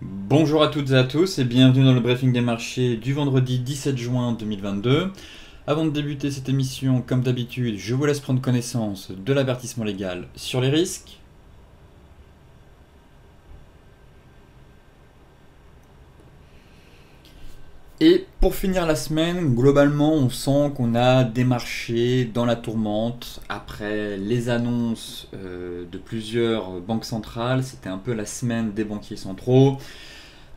Bonjour à toutes et à tous et bienvenue dans le briefing des marchés du vendredi 17 juin 2022. Avant de débuter cette émission, comme d'habitude, je vous laisse prendre connaissance de l'avertissement légal sur les risques. Et pour finir la semaine, globalement, on sent qu'on a des marchés dans la tourmente après les annonces de plusieurs banques centrales. C'était un peu la semaine des banquiers centraux.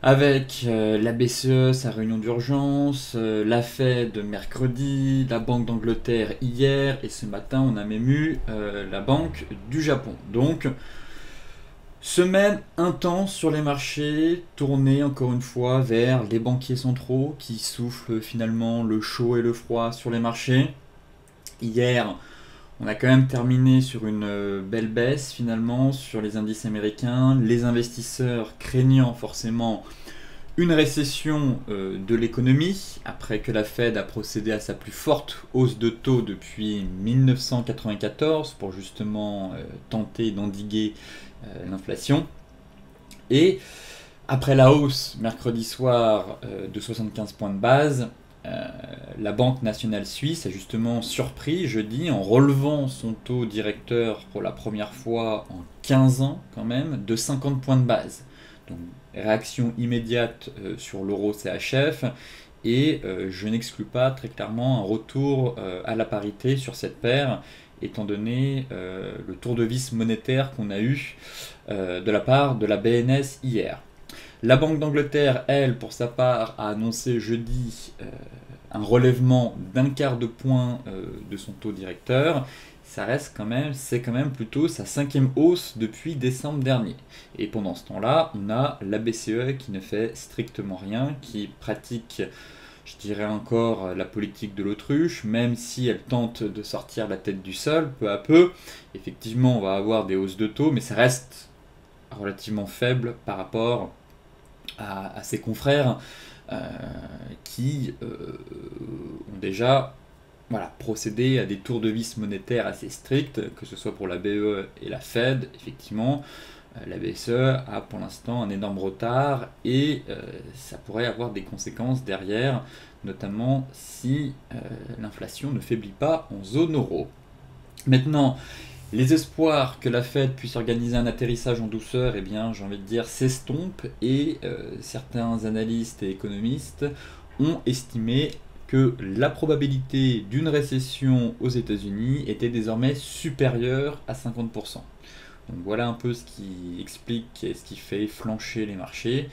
Avec la BCE, sa réunion d'urgence, la Fed mercredi, la Banque d'Angleterre hier, et ce matin on a même eu la Banque du Japon. Donc, semaine intense sur les marchés, tournée encore une fois vers les banquiers centraux qui soufflent finalement le chaud et le froid sur les marchés. Hier, on a quand même terminé sur une belle baisse finalement sur les indices américains, les investisseurs craignant forcément une récession de l'économie, après que la Fed a procédé à sa plus forte hausse de taux depuis 1994 pour justement tenter d'endiguer l'inflation. Et après la hausse mercredi soir de 75 points de base, la Banque nationale suisse a justement surpris jeudi en relevant son taux directeur pour la première fois en 15 ans quand même de 50 points de base. Donc réaction immédiate sur l'euro CHF et je n'exclus pas très clairement un retour à la parité sur cette paire étant donné le tour de vis monétaire qu'on a eu de la part de la BNS hier. La Banque d'Angleterre, elle, pour sa part, a annoncé jeudi un relèvement d'un quart de point de son taux directeur. Ça reste quand même, c'est quand même plutôt sa cinquième hausse depuis décembre dernier. Et pendant ce temps-là, on a la BCE qui ne fait strictement rien, qui pratique, je dirais encore, la politique de l'autruche, même si elle tente de sortir la tête du sol peu à peu. Effectivement, on va avoir des hausses de taux, mais ça reste relativement faible par rapport à ses confrères qui ont déjà procédé à des tours de vis monétaires assez stricts, que ce soit pour la BE et la Fed. Effectivement, la BCE a pour l'instant un énorme retard et ça pourrait avoir des conséquences derrière, notamment si l'inflation ne faiblit pas en zone euro. Maintenant, les espoirs que la Fed puisse organiser un atterrissage en douceur, eh bien, j'ai envie de dire, s'estompent et certains analystes et économistes ont estimé que la probabilité d'une récession aux États-Unis était désormais supérieure à 50%. Donc voilà un peu ce qui explique et ce qui fait flancher les marchés.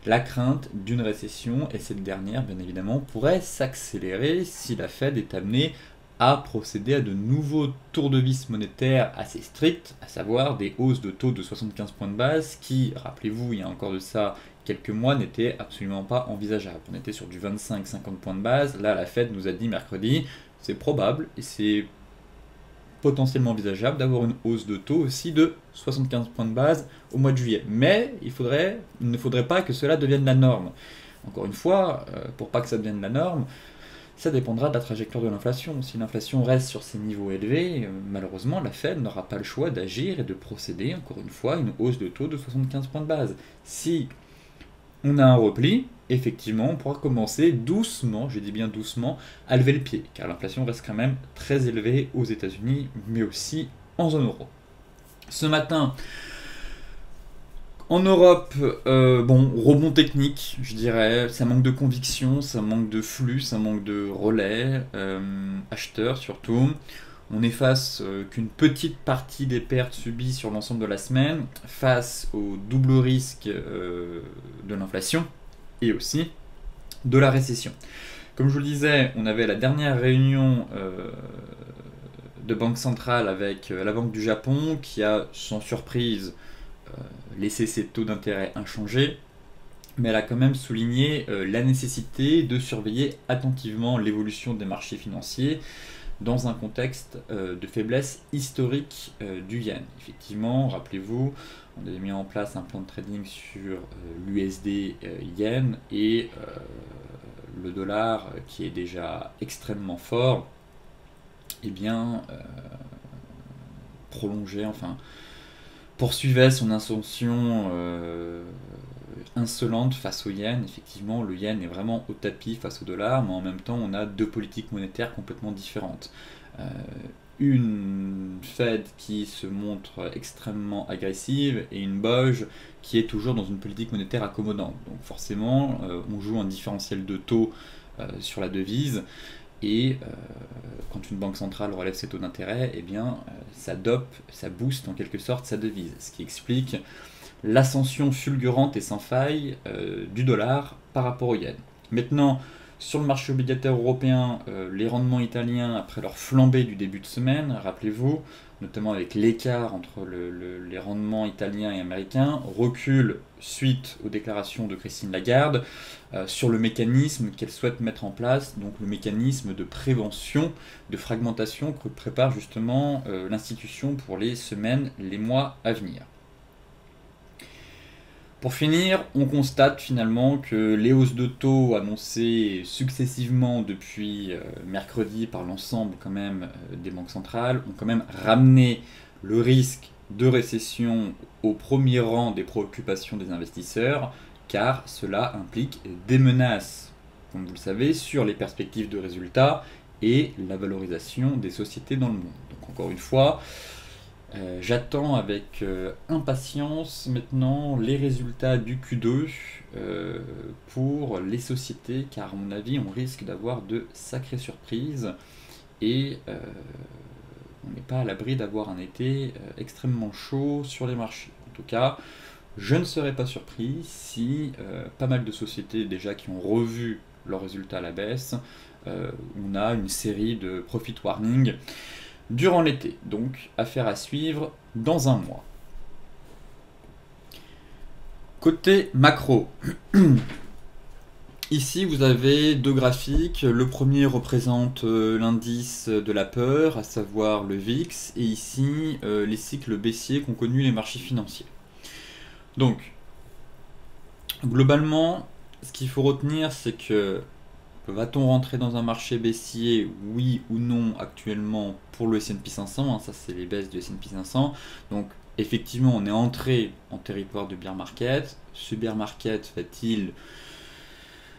La crainte d'une récession, et cette dernière, bien évidemment, pourrait s'accélérer si la Fed est amenée à procéder à de nouveaux tours de vis monétaires assez stricts, à savoir des hausses de taux de 75 points de base qui, rappelez-vous, il y a encore de ça quelques mois, n'étaient absolument pas envisageables. On était sur du 25-50 points de base, là la Fed nous a dit mercredi, c'est probable et c'est potentiellement envisageable d'avoir une hausse de taux aussi de 75 points de base au mois de juillet. Mais il ne faudrait pas que cela devienne la norme. Encore une fois, pour pas que ça devienne la norme, ça dépendra de la trajectoire de l'inflation. Si l'inflation reste sur ces niveaux élevés, malheureusement, la Fed n'aura pas le choix d'agir et de procéder, encore une fois, à une hausse de taux de 75 points de base. Si on a un repli, effectivement, on pourra commencer doucement, je dis bien doucement, à lever le pied, car l'inflation reste quand même très élevée aux États-Unis, mais aussi en zone euro. Ce matin, en Europe, rebond technique, je dirais, ça manque de conviction, ça manque de flux, ça manque de relais, acheteurs surtout. On est face qu'une petite partie des pertes subies sur l'ensemble de la semaine, face au double risque de l'inflation et aussi de la récession. Comme je vous le disais, on avait la dernière réunion de banque centrale avec la Banque du Japon qui a, sans surprise, laissé ses taux d'intérêt inchangés, mais elle a quand même souligné la nécessité de surveiller attentivement l'évolution des marchés financiers dans un contexte de faiblesse historique du yen. Effectivement, rappelez-vous, on avait mis en place un plan de trading sur l'USD yen et le dollar qui est déjà extrêmement fort, eh bien, poursuivait son ascension insolente face au yen. Effectivement, le yen est vraiment au tapis face au dollar, mais en même temps, on a deux politiques monétaires complètement différentes. Euh, une Fed qui se montre extrêmement agressive et une BOJ qui est toujours dans une politique monétaire accommodante. Donc forcément, on joue un différentiel de taux sur la devise et quand une banque centrale relève ses taux d'intérêt, eh bien, ça dope, ça booste en quelque sorte sa devise, ce qui explique l'ascension fulgurante et sans faille du dollar par rapport au yen. Maintenant, sur le marché obligataire européen, les rendements italiens, après leur flambée du début de semaine, rappelez-vous, notamment avec l'écart entre les rendements italiens et américains, reculent suite aux déclarations de Christine Lagarde sur le mécanisme qu'elle souhaite mettre en place, donc le mécanisme de prévention de fragmentation que prépare justement l'institution pour les semaines, les mois à venir. Pour finir, on constate finalement que les hausses de taux annoncées successivement depuis mercredi par l'ensemble quand même des banques centrales ont quand même ramené le risque de récession au premier rang des préoccupations des investisseurs, car cela implique des menaces, comme vous le savez, sur les perspectives de résultats et la valorisation des sociétés dans le monde. Donc encore une fois, j'attends avec impatience maintenant les résultats du Q2 pour les sociétés, car à mon avis on risque d'avoir de sacrées surprises et on n'est pas à l'abri d'avoir un été extrêmement chaud sur les marchés. En tout cas, je ne serais pas surpris si pas mal de sociétés déjà qui ont revu leurs résultats à la baisse, on a une série de profit warning durant l'été, donc affaire à suivre dans un mois. Côté macro, ici vous avez deux graphiques. Le premier représente l'indice de la peur, à savoir le VIX, et ici les cycles baissiers qu'ont connus les marchés financiers. Donc, globalement, ce qu'il faut retenir, c'est que va-t-on rentrer dans un marché baissier, oui ou non, actuellement pour le S&P 500, ça c'est les baisses du S&P 500. Donc effectivement on est entré en territoire de bear market. Ce bear market va-t-il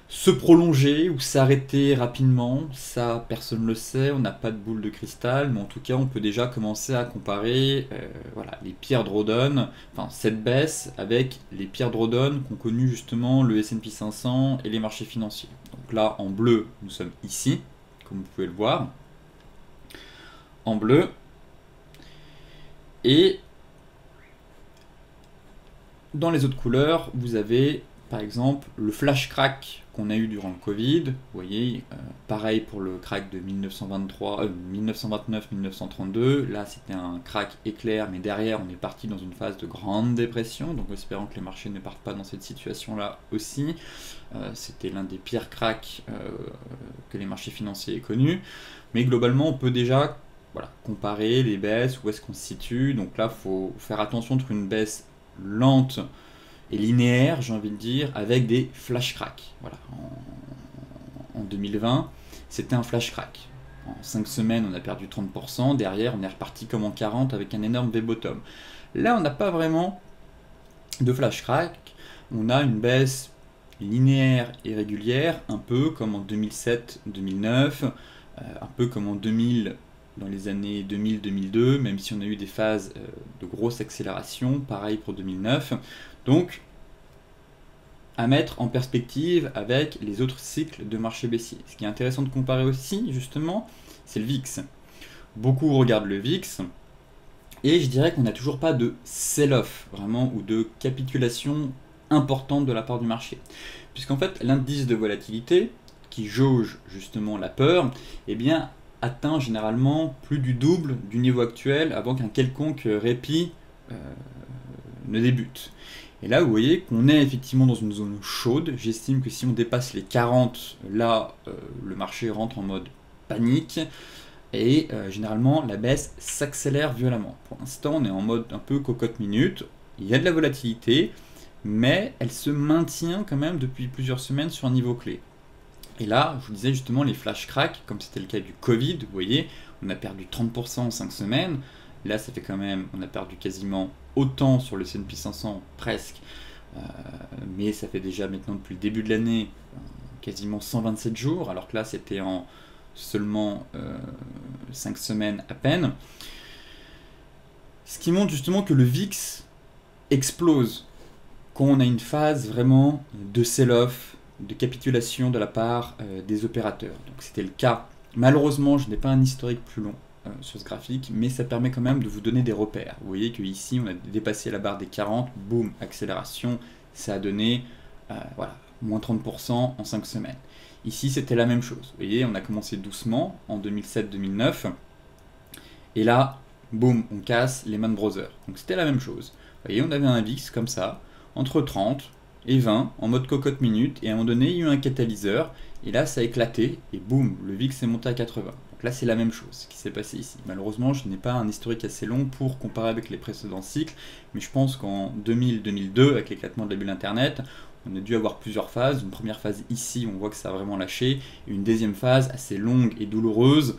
se prolonger ou s'arrêter rapidement? Ça personne ne le sait, on n'a pas de boule de cristal, mais en tout cas on peut déjà commencer à comparer les pires drawdowns, enfin cette baisse avec les pires drawdowns qu'ont connu justement le S&P 500 et les marchés financiers. Donc là en bleu nous sommes ici, comme vous pouvez le voir, en bleu, et dans les autres couleurs vous avez par exemple le flash crack qu'on a eu durant le Covid. Vous voyez, pareil pour le crack de 1929-1932, là c'était un crack éclair, mais derrière on est parti dans une phase de grande dépression, donc espérons que les marchés ne partent pas dans cette situation là aussi. C'était l'un des pires cracks que les marchés financiers aient connus, mais globalement on peut déjà comparer les baisses, où est-ce qu'on se situe. Donc là il faut faire attention entre une baisse lente et linéaire, j'ai envie de dire, avec des flash cracks. Voilà. En 2020, c'était un flash crack. En 5 semaines, on a perdu 30%, derrière, on est reparti comme en 40 avec un énorme V-bottom. Là, on n'a pas vraiment de flash crack, on a une baisse linéaire et régulière, un peu comme en 2007-2009, un peu comme en 2000, dans les années 2000-2002, même si on a eu des phases de grosse accélération, pareil pour 2009. Donc, à mettre en perspective avec les autres cycles de marché baissier. Ce qui est intéressant de comparer aussi, justement, c'est le VIX. Beaucoup regardent le VIX, et je dirais qu'on n'a toujours pas de sell-off, vraiment, ou de capitulation importante de la part du marché. Puisqu'en fait, l'indice de volatilité, qui jauge justement la peur, eh bien, atteint généralement plus du double du niveau actuel avant qu'un quelconque répit ne débute. Et là, vous voyez qu'on est effectivement dans une zone chaude. J'estime que si on dépasse les 40, là, le marché rentre en mode panique. Et généralement, la baisse s'accélère violemment. Pour l'instant, on est en mode un peu cocotte minute. Il y a de la volatilité, mais elle se maintient quand même depuis plusieurs semaines sur un niveau clé. Et là, je vous disais justement, les flash cracks, comme c'était le cas du Covid, vous voyez, on a perdu 30% en 5 semaines. Là, on a perdu quasiment autant sur le S&P 500, presque, mais ça fait déjà maintenant depuis le début de l'année quasiment 127 jours, alors que là c'était en seulement 5 semaines à peine. Ce qui montre justement que le VIX explose quand on a une phase vraiment de sell-off, de capitulation de la part des opérateurs. Donc c'était le cas. Malheureusement, je n'ai pas un historique plus long sur ce graphique, mais ça permet quand même de vous donner des repères. Vous voyez qu'ici, on a dépassé la barre des 40, boum, accélération, ça a donné voilà, moins 30% en 5 semaines. Ici, c'était la même chose. Vous voyez, on a commencé doucement en 2007-2009, et là, boum, on casse les Man Brothers. Donc c'était la même chose. Vous voyez, on avait un VIX comme ça, entre 30 et 20, en mode cocotte minute, et à un moment donné, il y a eu un catalyseur, et là, ça a éclaté, et boum, le VIX est monté à 80. Donc là, c'est la même chose qui s'est passé ici. Malheureusement, je n'ai pas un historique assez long pour comparer avec les précédents cycles, mais je pense qu'en 2000-2002, avec l'éclatement de la bulle Internet, on a dû avoir plusieurs phases. Une première phase ici, on voit que ça a vraiment lâché, et une deuxième phase assez longue et douloureuse,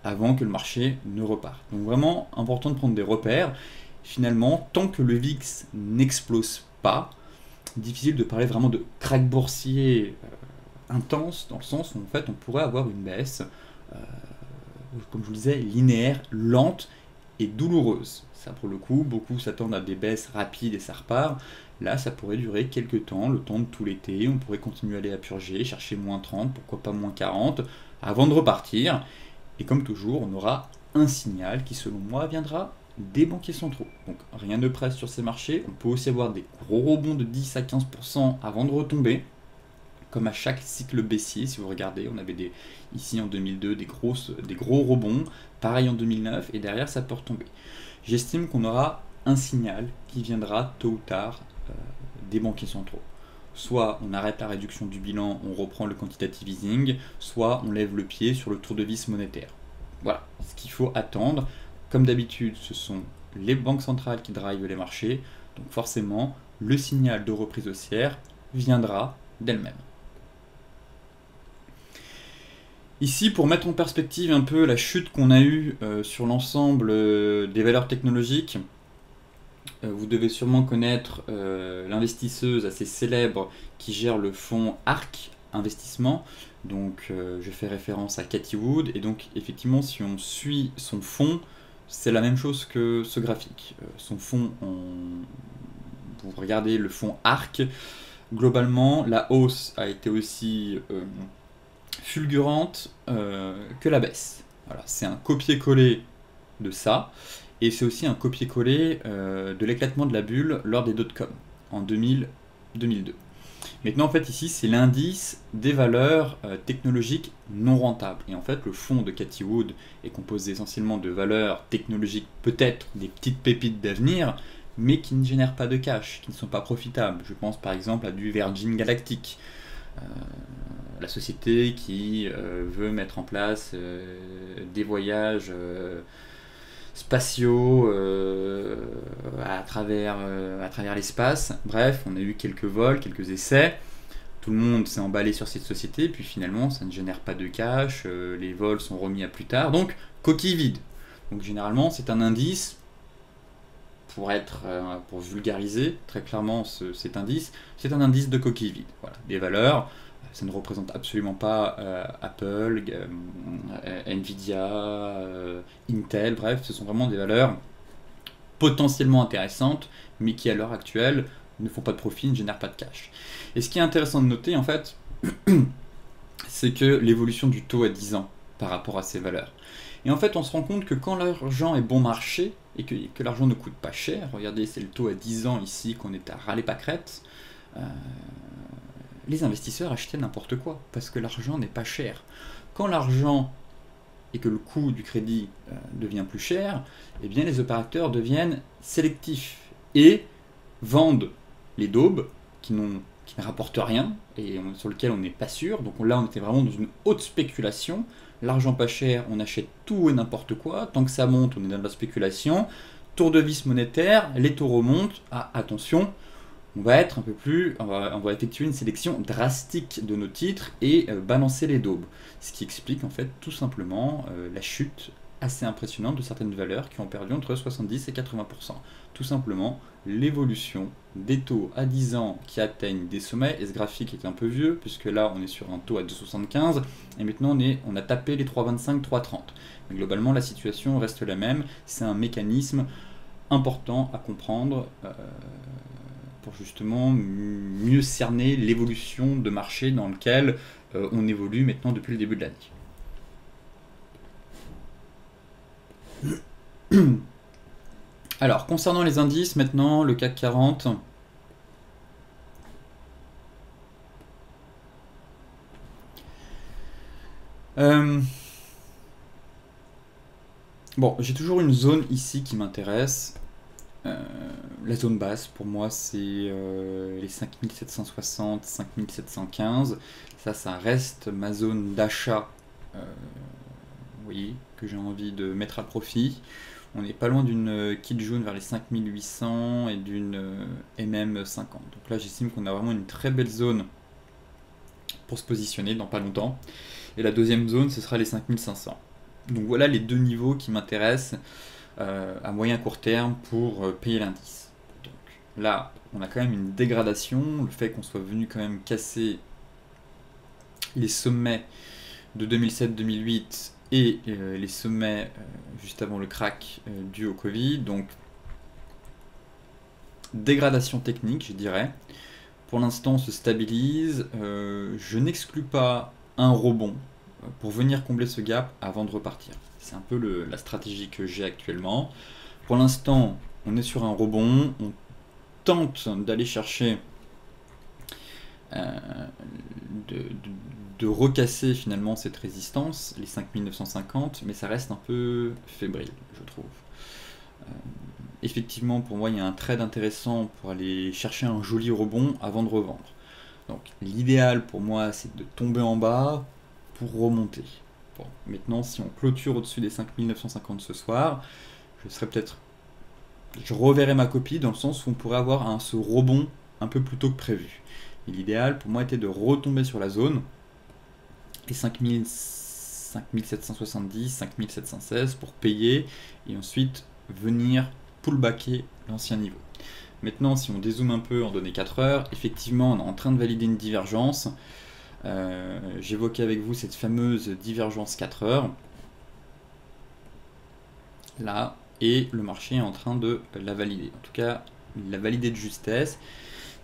avant que le marché ne reparte. Donc vraiment, important de prendre des repères. Finalement, tant que le VIX n'explose pas, difficile de parler vraiment de crack boursier intense, dans le sens où en fait on pourrait avoir une baisse, comme je vous le disais, linéaire, lente et douloureuse. Ça pour le coup, beaucoup s'attendent à des baisses rapides et ça repart. Là, ça pourrait durer quelques temps, le temps de tout l'été, on pourrait continuer à aller à purger, chercher moins 30, pourquoi pas moins 40, avant de repartir. Et comme toujours, on aura un signal qui, selon moi, viendra des banquiers centraux. Donc rien ne presse sur ces marchés. On peut aussi avoir des gros rebonds de 10 à 15% avant de retomber, comme à chaque cycle baissier. Si vous regardez, on avait ici en 2002 des gros rebonds, pareil en 2009, et derrière ça peut retomber. J'estime qu'on aura un signal qui viendra tôt ou tard des banquiers centraux. Soit on arrête la réduction du bilan, on reprend le quantitative easing, soit on lève le pied sur le tour de vis monétaire. Voilà ce qu'il faut attendre. Comme d'habitude, ce sont les banques centrales qui drivent les marchés, donc forcément, le signal de reprise haussière viendra d'elle-même. Ici, pour mettre en perspective un peu la chute qu'on a eue sur l'ensemble des valeurs technologiques, vous devez sûrement connaître l'investisseuse assez célèbre qui gère le fonds ARK Investissement. Donc je fais référence à Cathie Wood, et donc effectivement si on suit son fonds, c'est la même chose que ce graphique. Son fonds, vous regardez le fonds ARK, globalement la hausse a été aussi fulgurante que la baisse. Voilà, c'est un copier-coller de ça, et c'est aussi un copier-coller de l'éclatement de la bulle lors des dot-com en 2000-2002. Maintenant, en fait, ici, c'est l'indice des valeurs technologiques non rentables. Et en fait, le fonds de Cathie Wood est composé essentiellement de valeurs technologiques, peut-être des petites pépites d'avenir, mais qui ne génèrent pas de cash, qui ne sont pas profitables. Je pense par exemple à du Virgin Galactic, la société qui veut mettre en place des voyages spatiaux à travers l'espace. Bref, on a eu quelques vols, quelques essais. Tout le monde s'est emballé sur cette société, puis finalement, ça ne génère pas de cash, les vols sont remis à plus tard, donc coquille vide. Donc généralement, c'est un indice, pour vulgariser très clairement cet indice, c'est un indice de coquille vide. Voilà, des valeurs. Ça ne représente absolument pas Apple, Nvidia, Intel, bref, ce sont vraiment des valeurs potentiellement intéressantes, mais qui à l'heure actuelle ne font pas de profit, ne génèrent pas de cash. Et ce qui est intéressant de noter, en fait, c'est que l'évolution du taux à 10 ans par rapport à ces valeurs. Et en fait, on se rend compte que quand l'argent est bon marché, et que l'argent ne coûte pas cher, regardez, c'est le taux à 10 ans ici qu'on est à râler-pâquerette, les investisseurs achetaient n'importe quoi, parce que l'argent n'est pas cher. Quand l'argent et que le coût du crédit devient plus cher, eh bien les opérateurs deviennent sélectifs et vendent les daubes qui ne rapportent rien et sur lesquelles on n'est pas sûr. Donc là, on était vraiment dans une haute spéculation. L'argent pas cher, on achète tout et n'importe quoi. Tant que ça monte, on est dans la spéculation. Tour de vis monétaire, les taux remontent. Ah, attention, on va être un peu plus, on va effectuer une sélection drastique de nos titres et balancer les daubes. Ce qui explique en fait tout simplement la chute assez impressionnante de certaines valeurs qui ont perdu entre 70 et 80%. Tout simplement, l'évolution des taux à 10 ans qui atteignent des sommets, et ce graphique est un peu vieux, puisque là on est sur un taux à 2,75, et maintenant on a tapé les 3,25, 3,30. Mais globalement, la situation reste la même, c'est un mécanisme important à comprendre pour justement mieux cerner l'évolution de marché dans lequel on évolue maintenant depuis le début de l'année. Alors, concernant les indices, maintenant, le CAC 40. Bon, j'ai toujours une zone ici qui m'intéresse. La zone basse, pour moi, c'est les 5760, 5715. Ça reste ma zone d'achat, vous voyez, que j'ai envie de mettre à profit. On n'est pas loin d'une kit jaune vers les 5800 et d'une MM50. Donc là, j'estime qu'on a vraiment une très belle zone pour se positionner dans pas longtemps. Et la deuxième zone, ce sera les 5500. Donc voilà les deux niveaux qui m'intéressent à moyen court terme pour payer l'indice. Donc là, on a quand même une dégradation. Le fait qu'on soit venu quand même casser les sommets de 2007-2008 et les sommets juste avant le crack dû au Covid. Donc dégradation technique, je dirais. Pour l'instant, on se stabilise. Je n'exclus pas un rebond pour venir combler ce gap avant de repartir. C'est un peu la stratégie que j'ai actuellement. Pour l'instant, on est sur un rebond. On tente d'aller chercher de recasser finalement cette résistance, les 5950, mais ça reste un peu fébrile, je trouve. Effectivement, pour moi, il y a un trade intéressant pour aller chercher un joli rebond avant de revendre. Donc l'idéal pour moi, c'est de tomber en bas pour remonter. Bon, maintenant, si on clôture au-dessus des 5950 ce soir, je reverrai ma copie dans le sens où on pourrait avoir ce rebond un peu plus tôt que prévu. Et l'idéal pour moi était de retomber sur la zone, les 5770, 5716 pour payer et ensuite venir pullbacker l'ancien niveau. Maintenant, si on dézoome un peu en données 4 heures, effectivement, on est en train de valider une divergence. J'évoquais avec vous cette fameuse divergence 4 heures. Là, et le marché est en train de la valider. En tout cas, il l'a validé de justesse.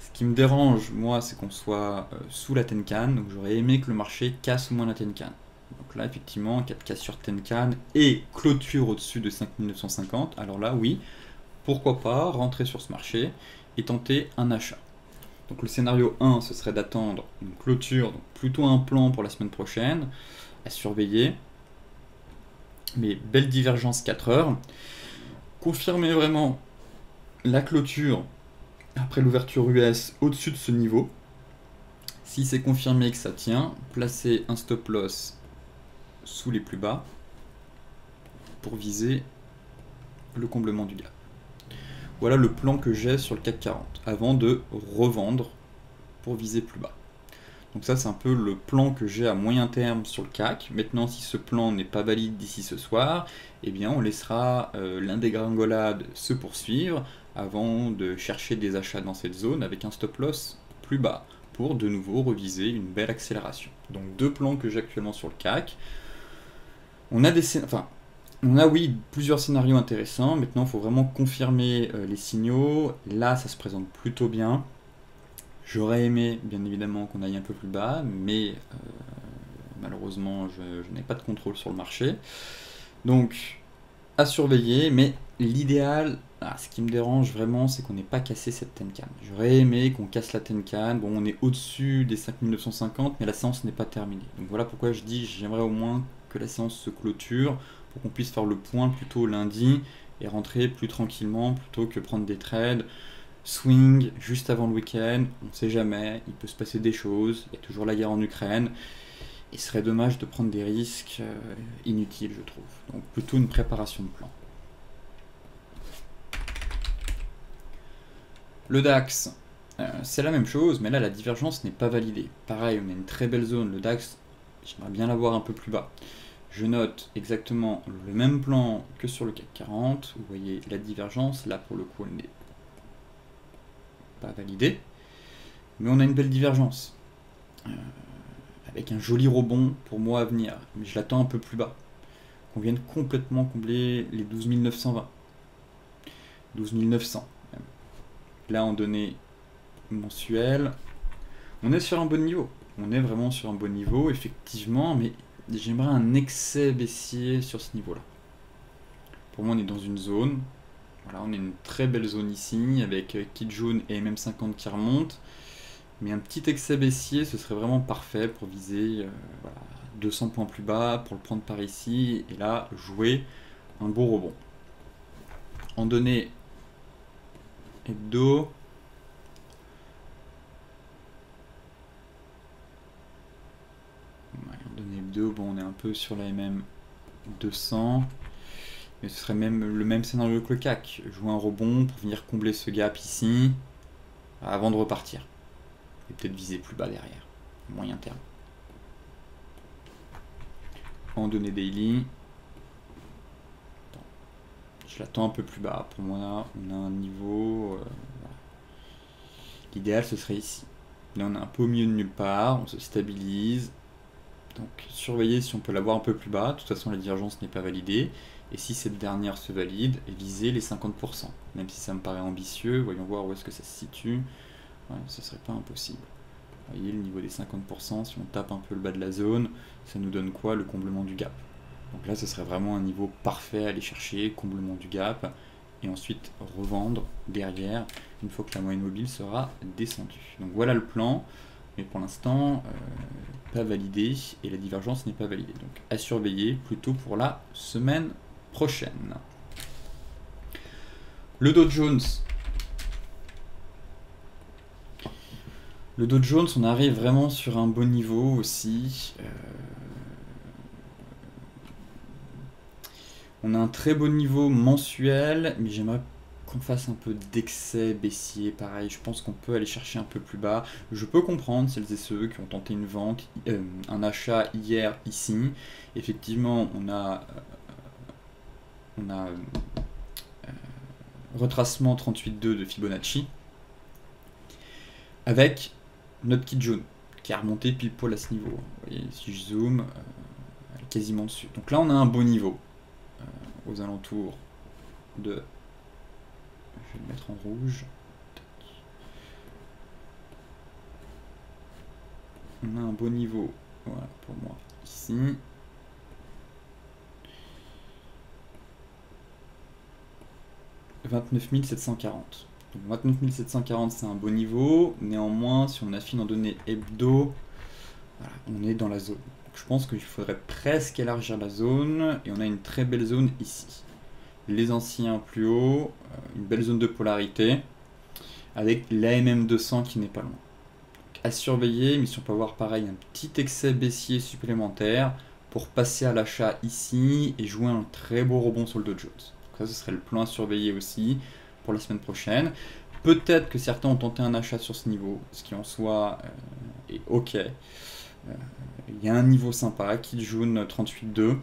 Ce qui me dérange, moi, c'est qu'on soit sous la Tenkan. Donc j'aurais aimé que le marché casse au moins la Tenkan. Donc là, effectivement, 4K sur Tenkan et clôture au-dessus de 5950. Alors là, oui, pourquoi pas rentrer sur ce marché et tenter un achat. Donc le scénario 1, ce serait d'attendre une clôture, donc plutôt un plan pour la semaine prochaine, à surveiller. Mais belle divergence 4 heures. Confirmer vraiment la clôture après l'ouverture US au-dessus de ce niveau. Si c'est confirmé que ça tient, placer un stop loss sous les plus bas pour viser le comblement du gap. Voilà le plan que j'ai sur le CAC 40 avant de revendre pour viser plus bas. Donc ça, c'est un peu le plan que j'ai à moyen terme sur le CAC. Maintenant, si ce plan n'est pas valide d'ici ce soir, eh bien on laissera l'indégringolade se poursuivre avant de chercher des achats dans cette zone avec un stop loss plus bas pour de nouveau reviser une belle accélération. Donc deux plans que j'ai actuellement sur le CAC. On a oui, plusieurs scénarios intéressants. Maintenant, il faut vraiment confirmer les signaux. Là, ça se présente plutôt bien. J'aurais aimé, bien évidemment, qu'on aille un peu plus bas, mais malheureusement, je n'ai pas de contrôle sur le marché. Donc, à surveiller, mais l'idéal, ce qui me dérange vraiment, c'est qu'on n'ait pas cassé cette Tenkan. J'aurais aimé qu'on casse la Tenkan. Bon, on est au-dessus des 5950, mais la séance n'est pas terminée. Donc voilà pourquoi je dis, j'aimerais au moins que la séance se clôture pour qu'on puisse faire le point plutôt lundi et rentrer plus tranquillement plutôt que prendre des trades swing juste avant le week-end. On ne sait jamais, il peut se passer des choses, il y a toujours la guerre en Ukraine. Il serait dommage de prendre des risques inutiles, je trouve. Donc plutôt une préparation de plan. Le DAX, c'est la même chose, mais là la divergence n'est pas validée. Pareil, on a une très belle zone. Le DAX, j'aimerais bien l'avoir un peu plus bas. Je note exactement le même plan que sur le CAC 40. Vous voyez la divergence. Là, pour le coup, elle n'est pas validée. Mais on a une belle divergence. Avec un joli rebond pour moi à venir. Mais je l'attends un peu plus bas. Qu'on vienne complètement combler les 12 920. 12 900. Même. Là, en données mensuelles, on est sur un bon niveau. On est vraiment sur un bon niveau, effectivement, mais j'aimerais un excès baissier sur ce niveau-là. Pour moi, on est dans une zone. Voilà, on est une très belle zone ici, avec Kijun et MM50 qui remontent. Mais un petit excès baissier, ce serait vraiment parfait pour viser voilà, 200 points plus bas, pour le prendre par ici, et là, jouer un beau rebond. En données hebdo, bon, on est un peu sur la MM 200, mais ce serait même le même scénario que le CAC. Jouer un rebond pour venir combler ce gap ici, avant de repartir. Et peut-être viser plus bas derrière, à moyen terme. En données daily, je l'attends un peu plus bas. Pour moi, on a un niveau... voilà. L'idéal, ce serait ici. Là, on est un peu au milieu de nulle part, on se stabilise. Donc, surveillez si on peut l'avoir un peu plus bas. De toute façon, la divergence n'est pas validée. Et si cette dernière se valide, visez les 50%. Même si ça me paraît ambitieux, voyons voir où est-ce que ça se situe. Ouais, ce serait pas impossible. Vous voyez, le niveau des 50%, si on tape un peu le bas de la zone, ça nous donne quoi? Le comblement du gap. Donc là, ce serait vraiment un niveau parfait à aller chercher, comblement du gap, et ensuite revendre derrière, une fois que la moyenne mobile sera descendue. Donc voilà le plan, mais pour l'instant, pas validé, et la divergence n'est pas validée. Donc à surveiller plutôt pour la semaine prochaine. Le Dow Jones. Le Dow Jones, on arrive vraiment sur un bon niveau aussi. On a un très beau niveau mensuel, mais j'aimerais qu'on fasse un peu d'excès baissier. Pareil, je pense qu'on peut aller chercher un peu plus bas. Je peux comprendre celles et ceux qui ont tenté une vente, un achat hier ici. Effectivement, on a retracement 38,2 de Fibonacci avec notre Kijun qui a remonté pile poil à ce niveau. Vous voyez, si je zoome, elle est quasiment dessus. Donc là, on a un beau niveau. Aux alentours de... Je vais le mettre en rouge. On a un beau niveau, voilà, pour moi, ici. « 29 740 ». Donc 29 740, c'est un beau niveau. Néanmoins, si on affine en données hebdo, voilà, on est dans la zone. Je pense qu'il faudrait presque élargir la zone, et on a une très belle zone ici. Les anciens plus haut, une belle zone de polarité, avec l'AMM 200 qui n'est pas loin. Donc, à surveiller, mais si on peut avoir pareil un petit excès baissier supplémentaire pour passer à l'achat ici et jouer un très beau rebond sur le Dow Jones. Donc ça, ce serait le plan à surveiller aussi pour la semaine prochaine. Peut-être que certains ont tenté un achat sur ce niveau, ce qui en soi est ok. Il y a un niveau sympa, Kijun 38,2.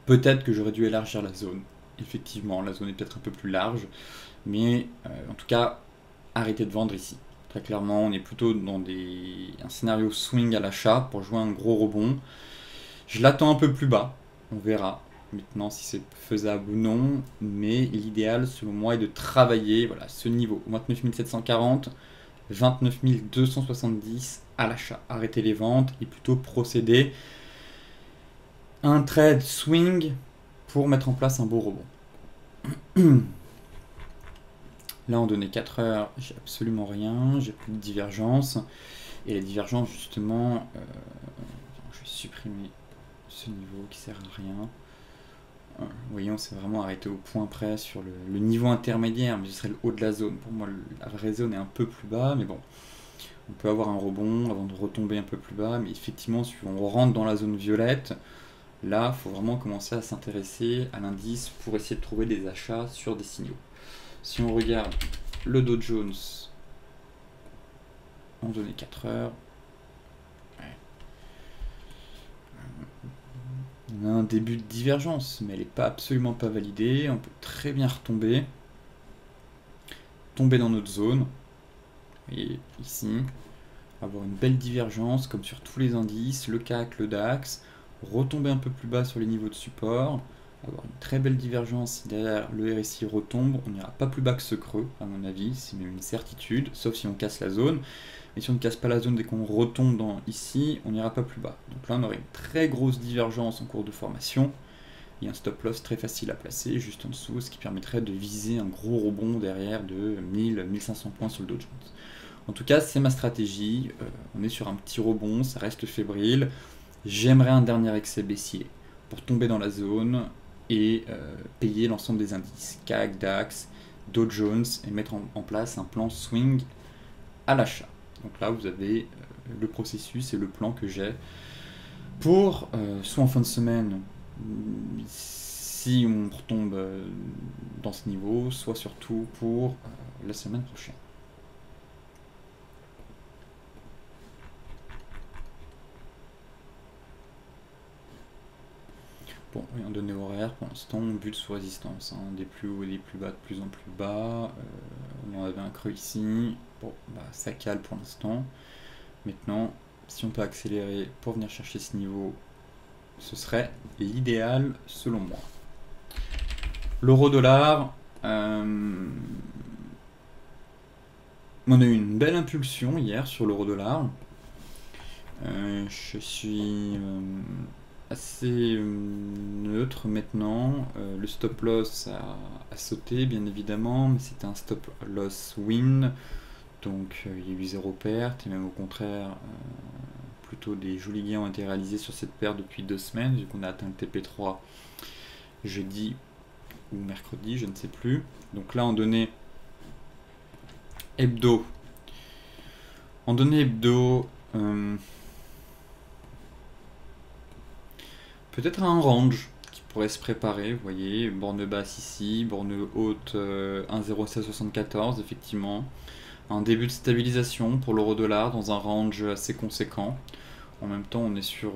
Peut-être que j'aurais dû élargir la zone. Effectivement, la zone est peut-être un peu plus large. Mais en tout cas, arrêtez de vendre ici. Très clairement, on est plutôt dans un scénario swing à l'achat pour jouer un gros rebond. Je l'attends un peu plus bas. On verra maintenant si c'est faisable ou non. Mais l'idéal, selon moi, est de travailler voilà, ce niveau. 29 740, 29 270 à l'achat. Arrêtez les ventes et plutôt procéder à un trade swing pour mettre en place un beau rebond. Là, en données 4 heures, j'ai absolument rien, j'ai plus de divergence. Et la divergence, justement, je vais supprimer ce niveau qui sert à rien. Vous voyez, on s'est vraiment arrêté au point près sur le niveau intermédiaire, mais ce serait le haut de la zone. Pour moi, la vraie zone est un peu plus bas, mais bon, on peut avoir un rebond avant de retomber un peu plus bas. Mais effectivement, si on rentre dans la zone violette, là, il faut vraiment commencer à s'intéresser à l'indice pour essayer de trouver des achats sur des signaux. Si on regarde le Dow Jones en données 4 heures, On a un début de divergence, mais elle n'est pas absolument pas validée. On peut très bien retomber. Tomber dans notre zone. Et ici, avoir une belle divergence, comme sur tous les indices, le CAC, le DAX. Retomber un peu plus bas sur les niveaux de support. Avoir une très belle divergence si derrière le RSI retombe. On n'ira pas plus bas que ce creux, à mon avis. C'est même une certitude, sauf si on casse la zone. Mais si on ne casse pas la zone dès qu'on retombe ici, on n'ira pas plus bas. Donc là, on aurait une très grosse divergence en cours de formation. Et un stop loss très facile à placer juste en dessous, ce qui permettrait de viser un gros rebond derrière de 1000-1500 points sur le Dow Jones. En tout cas, c'est ma stratégie. On est sur un petit rebond, ça reste fébrile. J'aimerais un dernier excès baissier pour tomber dans la zone et payer l'ensemble des indices, CAC, DAX, Dow Jones, et mettre en place un plan swing à l'achat. Donc là, vous avez le processus et le plan que j'ai pour, soit en fin de semaine, si on retombe dans ce niveau, soit surtout pour la semaine prochaine. Bon, rien de donné horaire, pour l'instant, on bute sous résistance, hein, des plus hauts et des plus bas, de plus en plus bas. On en avait un creux ici, bon, bah, ça cale pour l'instant. Maintenant, si on peut accélérer pour venir chercher ce niveau, ce serait l'idéal selon moi. L'euro-dollar, on a eu une belle impulsion hier sur l'euro-dollar. Je suis assez neutre maintenant. Le stop loss a sauté bien évidemment, mais c'était un stop loss win, donc il y a eu 0 perte, et même au contraire plutôt des jolis gains ont été réalisés sur cette paire depuis 2 semaines, vu qu'on a atteint le TP3 jeudi ou mercredi, je ne sais plus. Donc là en données hebdo, peut-être un range qui pourrait se préparer, vous voyez, borne basse ici, borne haute 1,0774, effectivement. Un début de stabilisation pour l'euro-dollar dans un range assez conséquent. En même temps, on est sur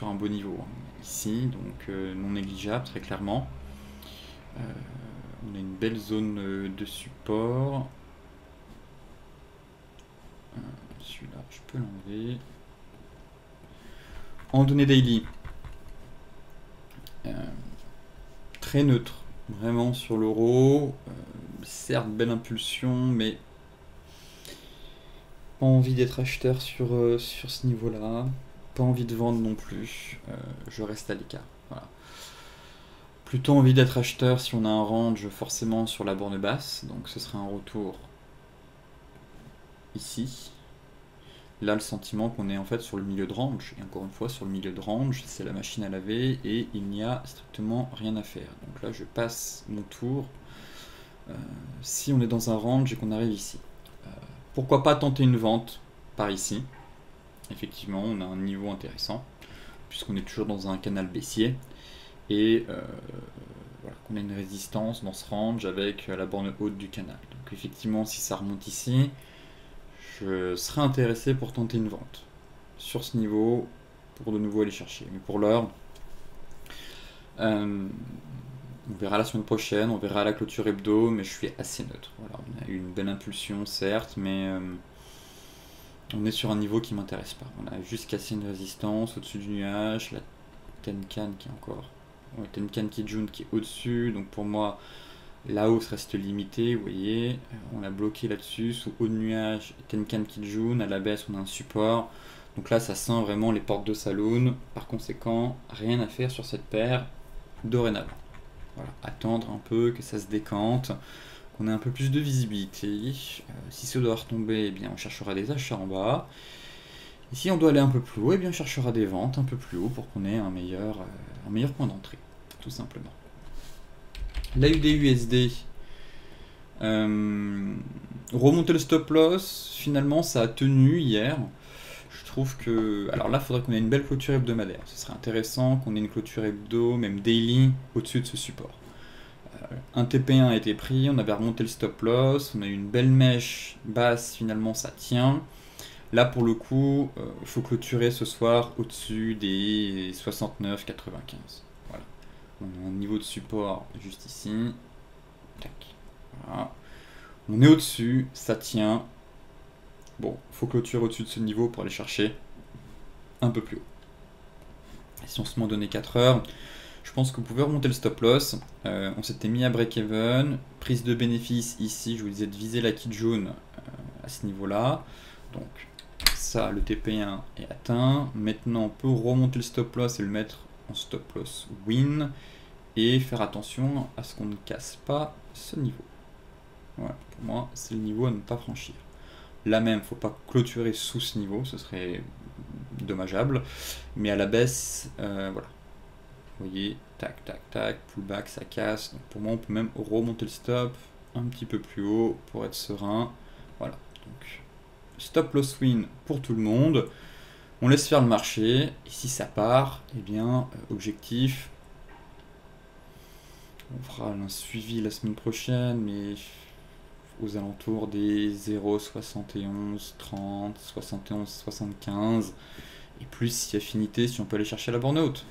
un beau niveau, hein, ici, donc non négligeable, très clairement. On a une belle zone de support. Celui-là, je peux l'enlever. En données daily, très neutre, vraiment sur l'euro. Certes, belle impulsion, mais pas envie d'être acheteur sur ce niveau-là. Pas envie de vendre non plus. Je reste à l'écart. Voilà. Plutôt envie d'être acheteur si on a un range forcément sur la borne basse. Donc ce serait un retour ici. Là, le sentiment qu'on est en fait sur le milieu de range. Et encore une fois, sur le milieu de range, c'est la machine à laver et il n'y a strictement rien à faire. Donc là, je passe mon tour. Si on est dans un range et qu'on arrive ici. Pourquoi pas tenter une vente par ici? Effectivement, on a un niveau intéressant, puisqu'on est toujours dans un canal baissier. Et voilà, qu'on a une résistance dans ce range avec la borne haute du canal. Donc effectivement, si ça remonte ici, je serais intéressé pour tenter une vente sur ce niveau, pour de nouveau aller chercher. Mais pour l'heure, on verra la semaine prochaine, on verra la clôture hebdo, mais je suis assez neutre. Voilà, on a eu une belle impulsion, certes, mais on est sur un niveau qui ne m'intéresse pas. On a juste cassé une résistance au-dessus du nuage, la Tenkan qui est encore... Ouais, Tenkan Kijun qui est au-dessus, donc pour moi, la hausse reste limitée, vous voyez. On a bloqué là-dessus, sous haut de nuage, Tenkan Kijun, à la baisse on a un support. Donc là, ça sent vraiment les portes de saloon. Par conséquent, rien à faire sur cette paire dorénavant. Voilà, attendre un peu que ça se décante, qu'on ait un peu plus de visibilité. Si ça doit retomber, eh bien on cherchera des achats en bas. Et si on doit aller un peu plus haut, eh bien on cherchera des ventes un peu plus haut pour qu'on ait un meilleur point d'entrée, tout simplement. L'AUD-USD, remonter le stop loss, finalement ça a tenu hier. Je trouve que... Alors là, il faudrait qu'on ait une belle clôture hebdomadaire. Ce serait intéressant qu'on ait une clôture hebdo, même daily, au-dessus de ce support. Un TP1 a été pris, on avait remonté le stop loss, on a eu une belle mèche basse, finalement ça tient. Là, pour le coup, il faut clôturer ce soir au-dessus des 69,95. Voilà. On a un niveau de support juste ici. Tac. Voilà. On est au-dessus, ça tient. Bon, il faut clôturer au-dessus de ce niveau pour aller chercher un peu plus haut. Et si on se met donné 4 heures, je pense que vous pouvez remonter le stop loss. On s'était mis à break-even. Prise de bénéfice ici, je vous disais de viser la kit jaune à ce niveau-là. Donc ça, le TP1 est atteint. Maintenant, on peut remonter le stop loss et le mettre en stop loss win. Et faire attention à ce qu'on ne casse pas ce niveau. Voilà, pour moi, c'est le niveau à ne pas franchir. Là même, il ne faut pas clôturer sous ce niveau, ce serait dommageable. Mais à la baisse, voilà. Vous voyez, tac, tac, tac, pullback, ça casse. Donc pour moi, on peut même remonter le stop un petit peu plus haut pour être serein. Voilà, donc stop loss win pour tout le monde. On laisse faire le marché. Et si ça part, eh bien, objectif. On fera un suivi la semaine prochaine, mais aux alentours des 0,71, 30, 71, 75. Et plus si affinité, si on peut aller chercher la borne haute.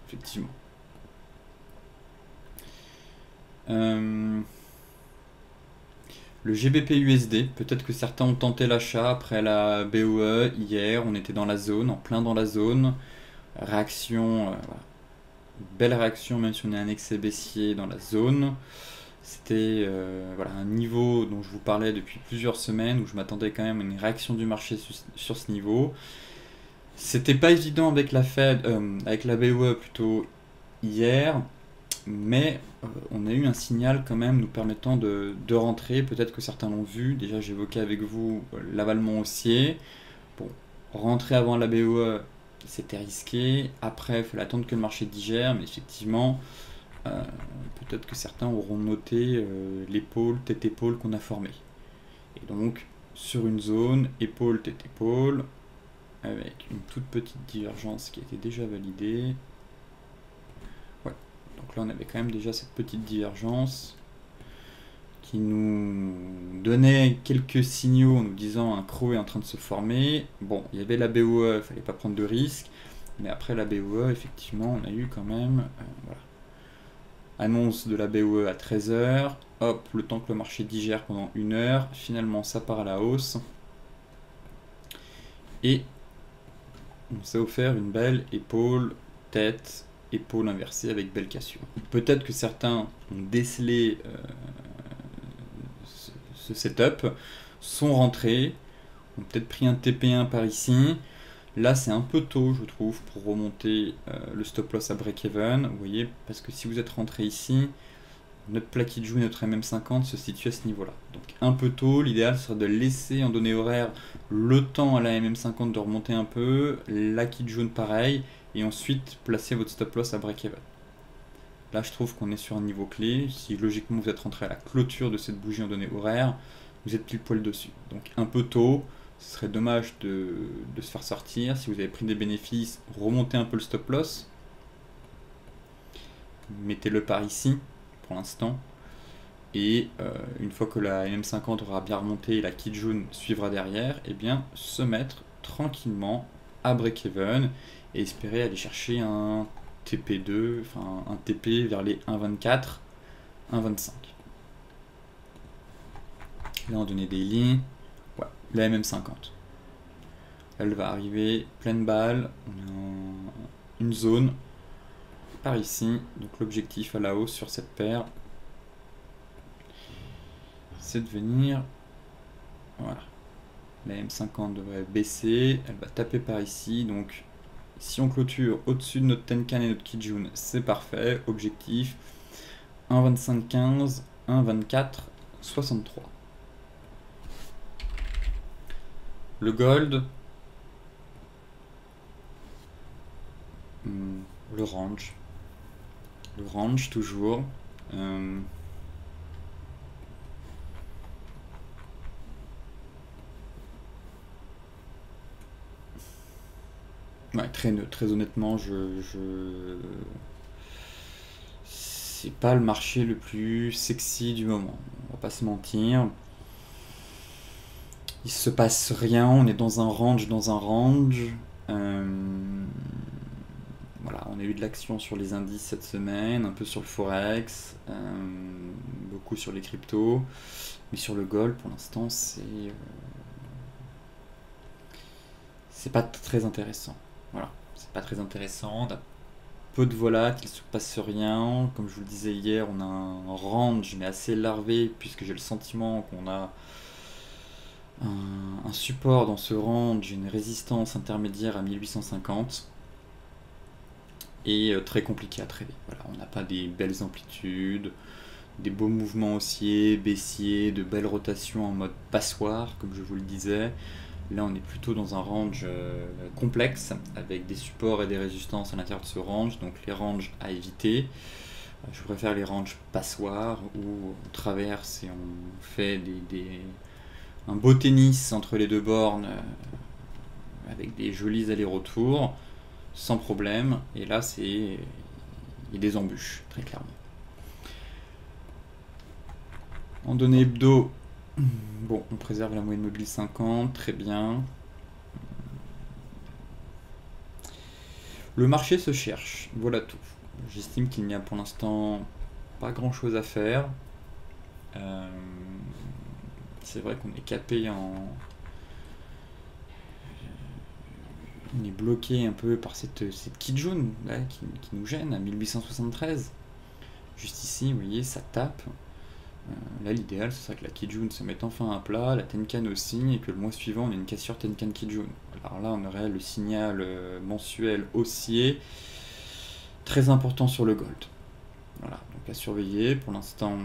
Effectivement. Le GBP USD, peut-être que certains ont tenté l'achat après la BOE hier, on était dans la zone, en plein dans la zone. Réaction, voilà. Belle réaction même si on est un excès baissier dans la zone. C'était voilà, un niveau dont je vous parlais depuis plusieurs semaines, où je m'attendais quand même à une réaction du marché sur ce niveau. C'était pas évident avec la Fed, avec la BOE plutôt hier, mais on a eu un signal quand même nous permettant de rentrer. Peut-être que certains l'ont vu. Déjà, j'évoquais avec vous l'avalement haussier. Bon, rentrer avant la BOE, c'était risqué. Après, il fallait attendre que le marché digère, mais effectivement, peut-être que certains auront noté l'épaule, tête-épaule qu'on a formé. Et donc, sur une zone, épaule, tête-épaule, avec une toute petite divergence qui a été déjà validée. Ouais, donc là on avait quand même déjà cette petite divergence qui nous donnait quelques signaux en nous disant un creux est en train de se former. Bon, il y avait la BOE, il ne fallait pas prendre de risques, mais après la BOE, effectivement, on a eu quand même, voilà, annonce de la BOE à 13h, hop, le temps que le marché digère pendant 1 heure, finalement ça part à la hausse, et on s'est offert une belle épaule, tête, épaule inversée avec belle cassure. Peut-être que certains ont décelé ce setup, sont rentrés, ont peut-être pris un TP1 par ici. Là, c'est un peu tôt, je trouve, pour remonter le stop loss à break-even. Vous voyez, parce que si vous êtes rentré ici, notre plaquette joue, notre MM50 se situe à ce niveau-là. Donc un peu tôt, l'idéal serait de laisser en données horaires le temps à la MM50 de remonter un peu, la kit jaune pareil, et ensuite placer votre stop loss à break-even. Là, je trouve qu'on est sur un niveau clé. Si logiquement vous êtes rentré à la clôture de cette bougie en données horaires, vous êtes pile poil dessus. Donc un peu tôt, ce serait dommage de se faire sortir. Si vous avez pris des bénéfices, remontez un peu le stop loss. Mettez-le par ici pour l'instant. Et une fois que la MM50 aura bien remonté et la kit jaune suivra derrière, et bien se mettre tranquillement à break-even et espérer aller chercher un TP2, enfin un TP vers les 1,24, 1,25. Là on donnait des lignes, ouais, la MM50. Elle va arriver pleine balle, on a une zone par ici, donc l'objectif à la hausse sur cette paire, c'est de venir, voilà, la M50 devrait baisser, elle va taper par ici, donc si on clôture au-dessus de notre Tenkan et notre Kijun, c'est parfait, objectif 1,25,15, 1,24, 63. Le gold, le range toujours. Ouais, très honnêtement, c'est pas le marché le plus sexy du moment, on va pas se mentir. Il se passe rien, on est dans un range, voilà, on a eu de l'action sur les indices cette semaine, un peu sur le forex, beaucoup sur les cryptos, mais sur le gold pour l'instant c'est pas très intéressant. Voilà, c'est pas très intéressant. On a peu de volatile, il se passe rien. Comme je vous le disais hier, on a un range mais assez larvé puisque j'ai le sentiment qu'on a un support dans ce range, une résistance intermédiaire à 1850 et très compliqué à trader. Voilà, on n'a pas des belles amplitudes, des beaux mouvements haussiers, baissiers, de belles rotations en mode passoire, comme je vous le disais. Là, on est plutôt dans un range complexe, avec des supports et des résistances à l'intérieur de ce range, donc les ranges à éviter. Je préfère les ranges passoires, où on traverse et on fait un beau tennis entre les deux bornes, avec des jolis allers-retours, sans problème. Et là, il y a des embûches, très clairement. En données hebdo, bon, on préserve la moyenne mobile 50, très bien. Le marché se cherche, voilà tout. J'estime qu'il n'y a pour l'instant pas grand chose à faire. C'est vrai qu'on est capé on est bloqué un peu par cette Kijun là, qui nous gêne à 1873. Juste ici, vous voyez, ça tape. Là, l'idéal, ce serait que la Kijun se mette enfin à plat, la Tenkan aussi, et que le mois suivant, on ait une cassure Tenkan Kijun. Alors là, on aurait le signal mensuel haussier très important sur le gold. Voilà, donc à surveiller. Pour l'instant,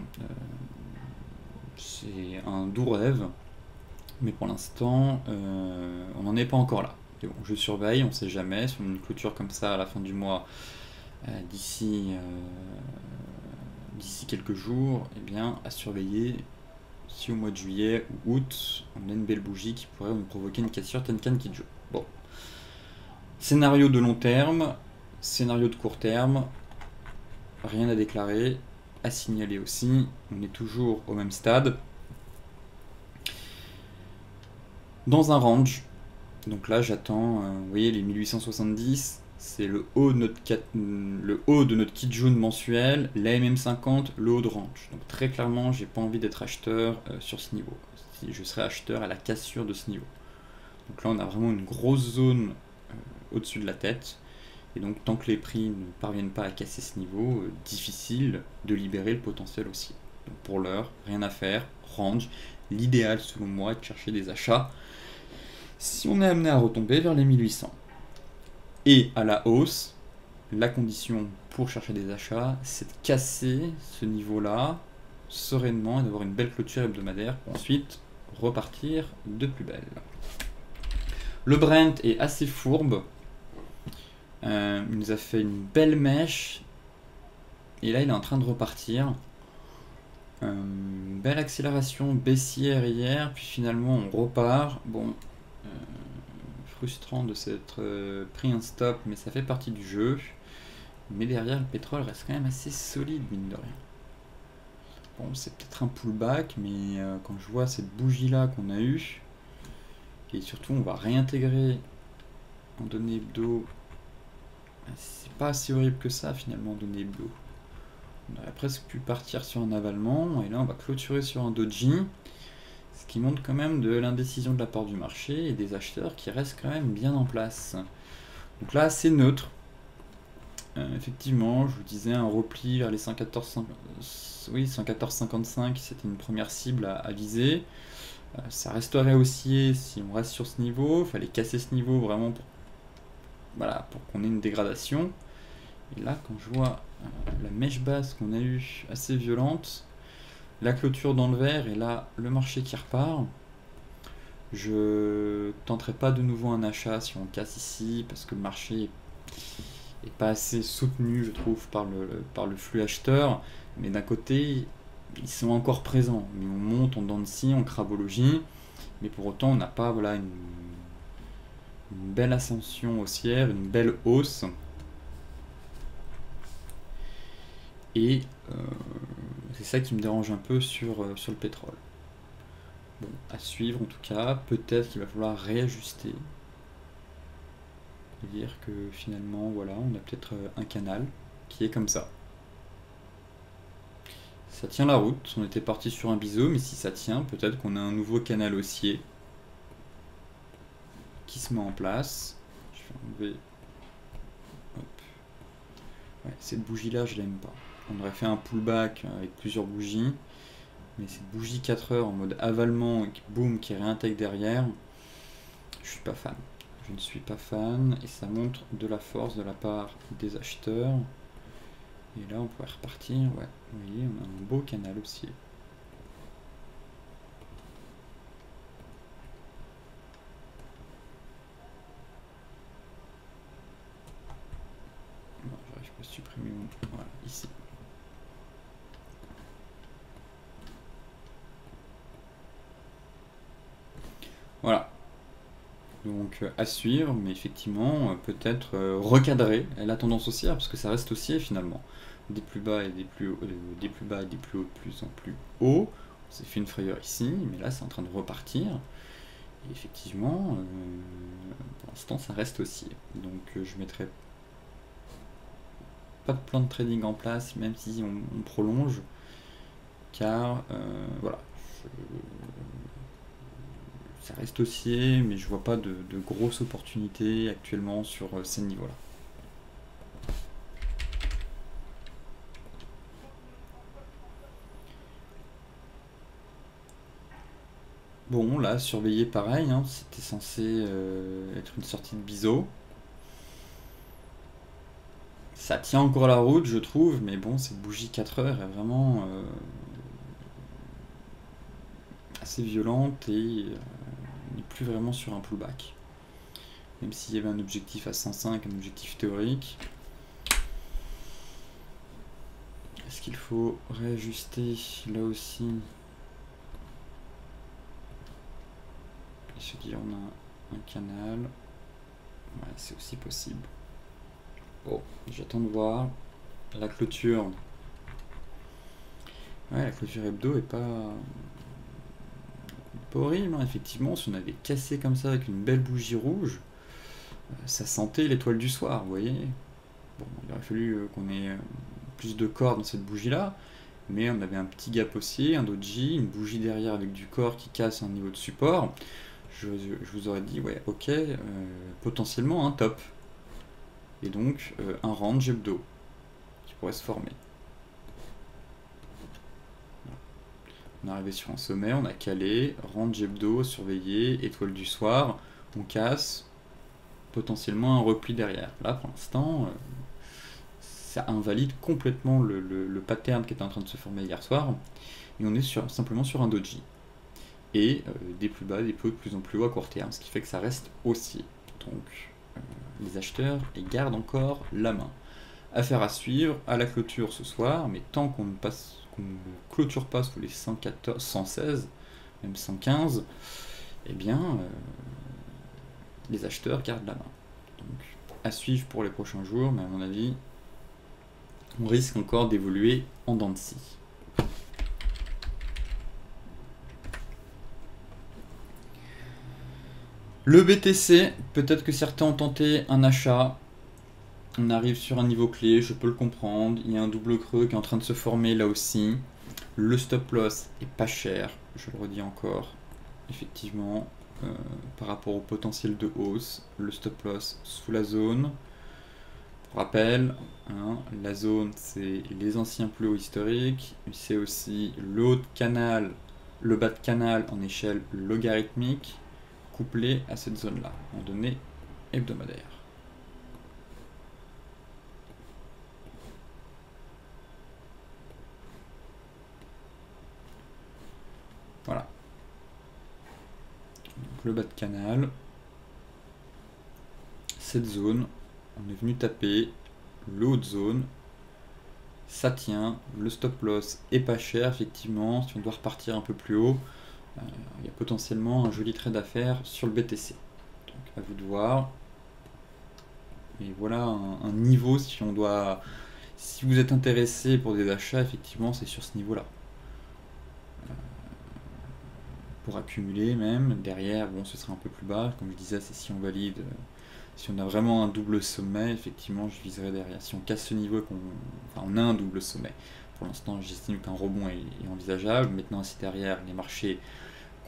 c'est un doux rêve, mais pour l'instant, on n'en est pas encore là. Et bon, je surveille, on ne sait jamais, sur une clôture comme ça à la fin du mois, d'ici quelques jours, eh bien, à surveiller si au mois de juillet ou août, on a une belle bougie qui pourrait nous provoquer une cassure Tenkan Kijun. Bon. Scénario de long terme, scénario de court terme, rien à déclarer, à signaler aussi, on est toujours au même stade. Dans un range, donc là j'attends, vous voyez les 1870, c'est le haut de notre Kijun mensuel, la MM50, le haut de range. Donc très clairement, j'ai pas envie d'être acheteur sur ce niveau. Si je serais acheteur à la cassure de ce niveau. Donc là, on a vraiment une grosse zone au-dessus de la tête. Et donc, tant que les prix ne parviennent pas à casser ce niveau, difficile de libérer le potentiel haussier. Donc pour l'heure, rien à faire, range. L'idéal, selon moi, est de chercher des achats si on est amené à retomber vers les 1800. Et à la hausse, la condition pour chercher des achats, c'est de casser ce niveau-là sereinement et d'avoir une belle clôture hebdomadaire pour ensuite repartir de plus belle. Le Brent est assez fourbe. Il nous a fait une belle mèche. Et là, il est en train de repartir. Belle accélération baissière hier. Puis finalement, on repart. Bon, frustrant de s'être pris un stop, mais ça fait partie du jeu. Mais derrière, le pétrole reste quand même assez solide, mine de rien. Bon, c'est peut-être un pullback, mais quand je vois cette bougie-là qu'on a eue, et surtout, on va réintégrer en données hebdo. C'est pas si horrible que ça, finalement, en données hebdo. On aurait presque pu partir sur un avalement, et là, on va clôturer sur un doji. Ce qui montre quand même de l'indécision de la part du marché et des acheteurs qui restent quand même bien en place. Donc là, c'est neutre. Effectivement, je vous disais un repli vers les 114,55, c'était une première cible à viser. Ça resterait haussier si on reste sur ce niveau. Il fallait casser ce niveau vraiment pour qu'on ait une dégradation. Et là, quand je vois la mèche basse qu'on a eue assez violente, la clôture dans le vert et là le marché qui repart, je tenterai pas de nouveau un achat si on casse ici parce que le marché est pas assez soutenu, je trouve, par le flux acheteur. Mais d'un côté, ils sont encore présents. Mais on monte en dents de scie, en crabologie. Mais pour autant, on n'a pas une belle ascension haussière, une belle hausse. Et c'est ça qui me dérange un peu sur le pétrole. Bon, à suivre en tout cas, peut-être qu'il va falloir réajuster. Et dire que finalement, voilà, on a peut-être un canal qui est comme ça. Ça tient la route, on était parti sur un biseau, mais si ça tient, peut-être qu'on a un nouveau canal haussier qui se met en place. Je vais enlever. Hop. Ouais, cette bougie-là, je l'aime pas. On aurait fait un pullback avec plusieurs bougies, mais cette bougie 4 heures en mode avalement, boum, qui réintègre derrière, je suis pas fan. Je ne suis pas fan, et ça montre de la force de la part des acheteurs. Et là, on pourrait repartir. Ouais, vous voyez, on a un beau canal haussier. Bon, j'arrive pas à supprimer mon... Voilà, ici. Voilà. Donc à suivre, mais effectivement, peut-être recadrer la tendance haussière, parce que ça reste haussier finalement. Des plus bas et des plus hauts, des plus bas et des plus hauts de plus en plus haut. On s'est fait une frayeur ici, mais là c'est en train de repartir. Et effectivement, pour l'instant ça reste haussier. Donc je mettrai pas de plan de trading en place, même si on prolonge, car voilà, ça reste haussier, mais je vois pas de grosses opportunités actuellement sur ces niveaux-là. Bon, là, surveiller pareil, hein, c'était censé être une sortie de biseau. Ça tient encore la route, je trouve, mais bon, cette bougie 4 heures est vraiment assez violente et on n'est plus vraiment sur un pullback. Même s'il y avait un objectif à 105, un objectif théorique. Est-ce qu'il faut réajuster là aussi? Et se dire on a un canal. Ouais, c'est aussi possible. Bon, j'attends de voir. La clôture. Ouais, la clôture hebdo est pas horrible, hein. Effectivement, si on avait cassé comme ça avec une belle bougie rouge, ça sentait l'étoile du soir, vous voyez. Bon, il aurait fallu qu'on ait plus de corps dans cette bougie-là, mais on avait un petit gap haussier, un doji, une bougie derrière avec du corps qui casse un niveau de support. Je vous aurais dit, ouais, ok, potentiellement un top. Et donc, un range hebdo qui pourrait se former. On est arrivé sur un sommet, on a calé, range hebdo, surveillé, étoile du soir, on casse, potentiellement un repli derrière. Là, pour l'instant, ça invalide complètement le pattern qui était en train de se former hier soir, et on est simplement sur un doji. Et des plus bas, des plus hauts, de plus en plus haut à court terme, ce qui fait que ça reste haussier. Donc, les acheteurs ils gardent encore la main. Affaire à suivre à la clôture ce soir, mais tant qu'on ne clôture pas sous les 114, 116, même 115, eh bien, les acheteurs gardent la main. Donc, à suivre pour les prochains jours, mais à mon avis, on risque encore d'évoluer en dents de scie. Le BTC, peut-être que certains ont tenté un achat. On arrive sur un niveau clé, je peux le comprendre. Il y a un double creux qui est en train de se former là aussi. Le stop loss est pas cher, je le redis encore. Effectivement, par rapport au potentiel de hausse, le stop loss sous la zone. Pour rappel, hein, la zone c'est les anciens plus hauts historiques, mais c'est aussi le haut de canal, le bas de canal en échelle logarithmique, couplé à cette zone-là, en données hebdomadaires. Voilà. Donc le bas de canal, cette zone, on est venu taper le haut de zone, ça tient, le stop loss est pas cher effectivement, si on doit repartir un peu plus haut, il y a potentiellement un joli trade à faire sur le BTC. Donc à vous de voir. Et voilà un niveau si on doit. Si vous êtes intéressé pour des achats, effectivement c'est sur ce niveau-là. pour accumuler même. Derrière, bon, ce sera un peu plus bas. Comme je disais, c'est si on valide, si on a vraiment un double sommet, effectivement, je viserai derrière. Si on casse ce niveau et on a un double sommet. Pour l'instant, j'estime qu'un rebond est envisageable. Maintenant, si derrière, les marchés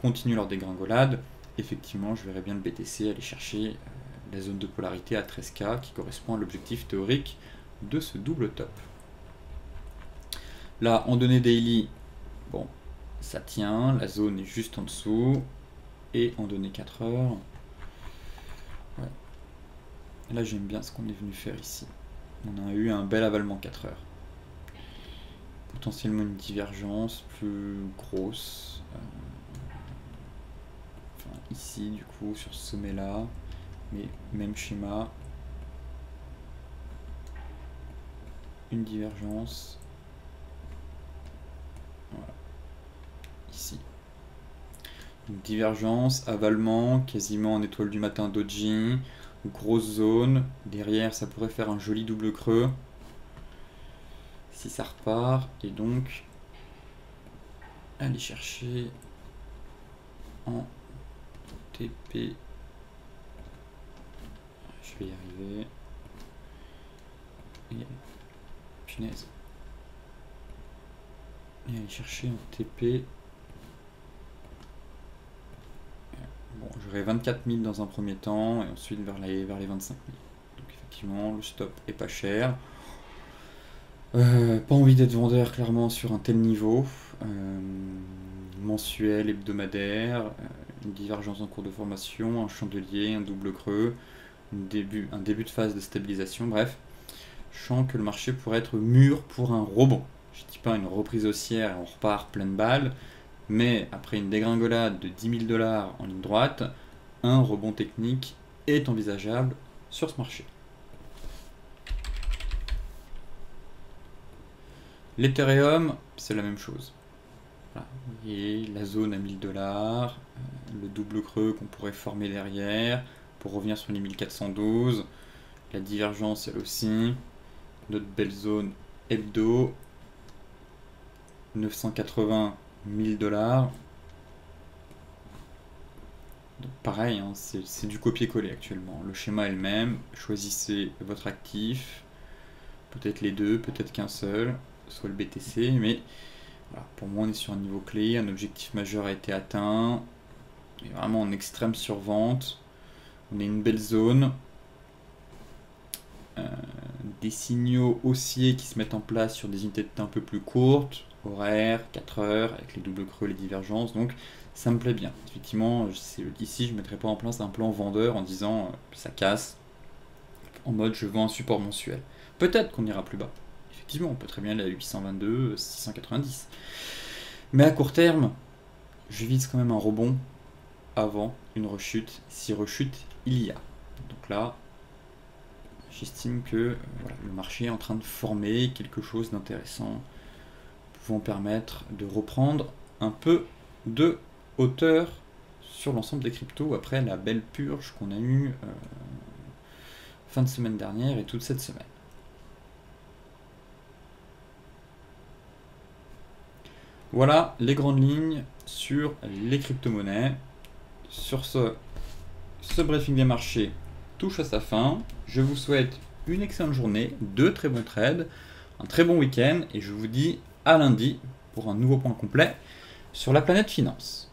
continuent leur dégringolade, effectivement, je verrai bien le BTC aller chercher la zone de polarité à 13K qui correspond à l'objectif théorique de ce double top. Là, en données daily, bon, ça tient, la zone est juste en dessous. Et en données 4 heures, ouais. Là, j'aime bien ce qu'on est venu faire ici. On a eu un bel avalement 4 heures. Potentiellement une divergence plus grosse. Enfin, ici, du coup, sur ce sommet-là. Mais même schéma. Une divergence. Voilà. Ici. Une divergence, avalement, quasiment en étoile du matin doji. Grosse zone. Derrière, ça pourrait faire un joli double creux. Si ça repart. Et donc, aller chercher en TP. Je vais y arriver. Et punaise. Et aller chercher un TP. Bon, j'aurai 24 000 dans un premier temps et ensuite vers les 25 000. Donc effectivement, le stop est pas cher. Pas envie d'être vendeur clairement sur un tel niveau. Mensuel, hebdomadaire, une divergence en cours de formation, un chandelier, un double creux, un début de phase de stabilisation, bref. Je sens que le marché pourrait être mûr pour un rebond. Je ne dis pas une reprise haussière et on repart pleine balle, mais après une dégringolade de 10 000 $ en ligne droite, un rebond technique est envisageable sur ce marché. L'Ethereum, c'est la même chose. Voilà. Vous voyez, la zone à 1000 $, le double creux qu'on pourrait former derrière pour revenir sur les 1412, la divergence elle aussi, notre belle zone hebdo, 980 000 $. Donc pareil, hein, c'est du copier-coller actuellement. Le schéma est le même, choisissez votre actif, peut-être les deux, peut-être qu'un seul, soit le BTC, mais voilà, pour moi on est sur un niveau clé, un objectif majeur a été atteint, et vraiment en extrême survente, on est une belle zone, des signaux haussiers qui se mettent en place sur des unités de temps un peu plus courtes, horaires, 4 heures, avec les doubles creux, les divergences, donc ça me plaît bien. Effectivement, ici je ne mettrai pas en place un plan vendeur en disant ça casse, en mode je vends un support mensuel. Peut-être qu'on ira plus bas. Effectivement, on peut très bien aller à 822, 690. Mais à court terme, je vise quand même un rebond avant une rechute, si rechute il y a. Donc là, j'estime que voilà, le marché est en train de former quelque chose d'intéressant, pouvant permettre de reprendre un peu de hauteur sur l'ensemble des cryptos après la belle purge qu'on a eue fin de semaine dernière et toute cette semaine. Voilà les grandes lignes sur les crypto-monnaies. Sur ce briefing des marchés touche à sa fin. Je vous souhaite une excellente journée, de très bons trades, un très bon week-end et je vous dis à lundi pour un nouveau point complet sur la planète finance.